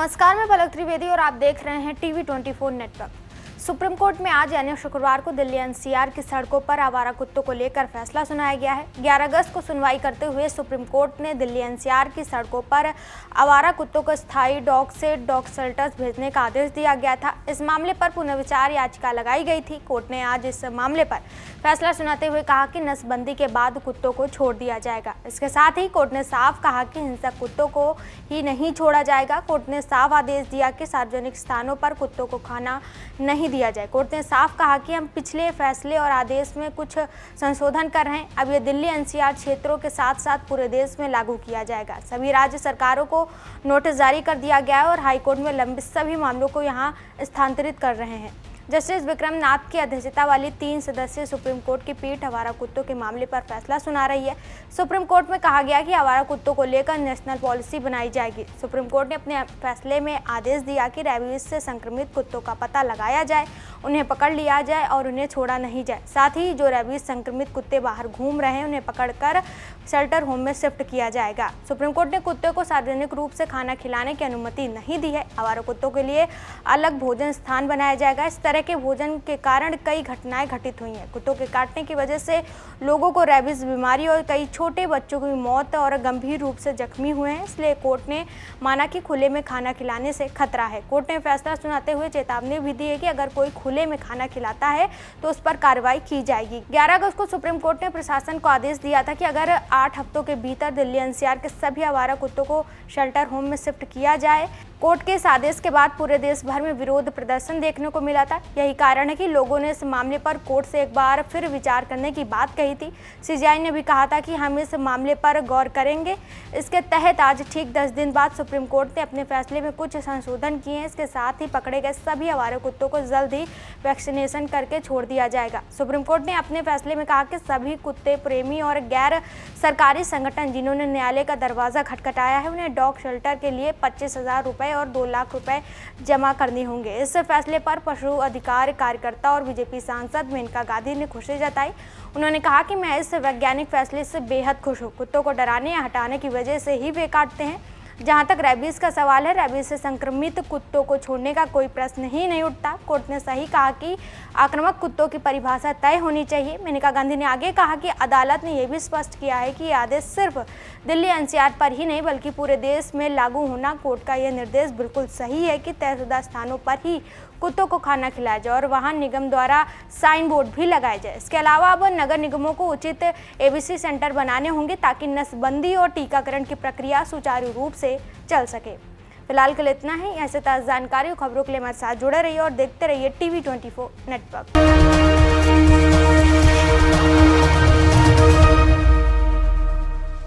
नमस्कार, मैं पलक त्रिवेदी और आप देख रहे हैं टीवी 24 नेटवर्क। सुप्रीम कोर्ट में आज यानी शुक्रवार को दिल्ली एनसीआर की सड़कों पर आवारा कुत्तों को लेकर फैसला सुनाया गया है। 11 अगस्त को सुनवाई करते हुए सुप्रीम कोर्ट ने दिल्ली एनसीआर की सड़कों पर आवारा कुत्तों को स्थायी डॉग शेल्टर्स भेजने का आदेश दिया गया था। इस मामले पर पुनर्विचार याचिका लगाई गई थी। कोर्ट ने आज इस मामले पर फैसला सुनाते हुए कहा कि नसबंदी के बाद कुत्तों को छोड़ दिया जाएगा। इसके साथ ही कोर्ट ने साफ कहा कि हिंसक कुत्तों को ही नहीं छोड़ा जाएगा। कोर्ट ने साफ आदेश दिया कि सार्वजनिक स्थानों पर कुत्तों को खाना नहीं दिया जाए। कोर्ट ने साफ कहा कि हम पिछले फैसले और आदेश में कुछ संशोधन कर रहे हैं। अब ये दिल्ली एनसीआर क्षेत्रों के साथ साथ पूरे देश में लागू किया जाएगा। सभी राज्य सरकारों को नोटिस जारी कर दिया गया है और हाईकोर्ट में लंबित सभी मामलों को यहां स्थानांतरित कर रहे हैं। जस्टिस विक्रम नाथ की अध्यक्षता वाली 3 सदस्यीय सुप्रीम कोर्ट की पीठ आवारा कुत्तों के मामले पर फैसला सुना रही है। सुप्रीम कोर्ट में कहा गया कि आवारा कुत्तों को लेकर नेशनल पॉलिसी बनाई जाएगी। सुप्रीम कोर्ट ने अपने फैसले में आदेश दिया कि रेबीज से संक्रमित कुत्तों का पता लगाया जाए, उन्हें पकड़ लिया जाए और उन्हें छोड़ा नहीं जाए। साथ ही जो रेबीज संक्रमित कुत्ते बाहर घूम रहे हैं उन्हें पकड़कर शेल्टर होम में शिफ्ट किया जाएगा। सुप्रीम कोर्ट ने कुत्ते को सार्वजनिक रूप से खाना खिलाने की अनुमति नहीं दी है। आवारा कुत्तों के लिए अलग भोजन स्थान बनाया जाएगा। इस तरह के भोजन के कारण कई घटनाएं घटित हुई हैं। कुत्तों के काटने की वजह से लोगों को रेबीज बीमारी और कई छोटे बच्चों की मौत और गंभीर रूप से जख्मी हुए हैं। इसलिए कोर्ट ने माना कि खुले में खाना खिलाने से खतरा है। कोर्ट ने फैसला सुनाते हुए चेतावनी भी दी है कि अगर कोई खुले में खाना खिलाता है तो उस पर कार्रवाई की जाएगी। 11 अगस्त को सुप्रीम कोर्ट ने प्रशासन को आदेश दिया था कि अगर 8 हफ्तों के भीतर दिल्ली एनसीआर के सभी आवारा कुत्तों को शेल्टर होम में शिफ्ट किया जाए। कोर्ट के इस आदेश के बाद पूरे देश भर में विरोध प्रदर्शन देखने को मिला था। यही कारण है कि लोगों ने इस मामले पर कोर्ट से एक बार फिर विचार करने की बात कही थी। सीजेआई ने भी कहा था कि हम इस मामले पर गौर करेंगे। इसके तहत आज ठीक 10 दिन बाद सुप्रीम कोर्ट ने अपने फैसले में कुछ संशोधन किए हैं। इसके साथ ही पकड़े गए सभी आवारा कुत्तों को जल्द ही वैक्सीनेशन करके छोड़ दिया जाएगा। सुप्रीम कोर्ट ने अपने फैसले में कहा कि सभी कुत्ते प्रेमी और गैर सरकारी संगठन जिन्होंने न्यायालय का दरवाजा खटखटाया है उन्हें डॉग शेल्टर के लिए 25,000 रुपये और 2 लाख रुपए जमा करने होंगे। इस फैसले पर पशु अधिकार कार्यकर्ता और बीजेपी सांसद मेनका गांधी ने खुशी जताई। उन्होंने कहा कि मैं इस वैज्ञानिक फैसले से बेहद खुश हूँ। कुत्तों को डराने या हटाने की वजह से ही वे काटते हैं। जहां तक रेबीज का सवाल है, रेबीज से संक्रमित कुत्तों को छोड़ने का कोई प्रश्न ही नहीं उठता। कोर्ट ने सही कहा कि आक्रामक कुत्तों की परिभाषा तय होनी चाहिए। मेनका गांधी ने आगे कहा कि अदालत ने यह भी स्पष्ट किया है कि यह आदेश सिर्फ दिल्ली एनसीआर पर ही नहीं बल्कि पूरे देश में लागू होना। कोर्ट का यह निर्देश बिल्कुल सही है कि तयशुदा स्थानों पर ही कुत्तों को खाना खिलाया जाए और वहां निगम द्वारा साइन बोर्ड भी लगाए जाए। इसके अलावा अब नगर निगमों को उचित एबीसी सेंटर बनाने होंगे ताकि नसबंदी और टीकाकरण की प्रक्रिया सुचारू रूप से चल सके। फिलहाल के लिए इतना ही। ऐसे ताज़ा जानकारी और खबरों के लिए हमारे साथ जुड़े रहिए और देखते रहिए टीवी 24 नेटवर्क।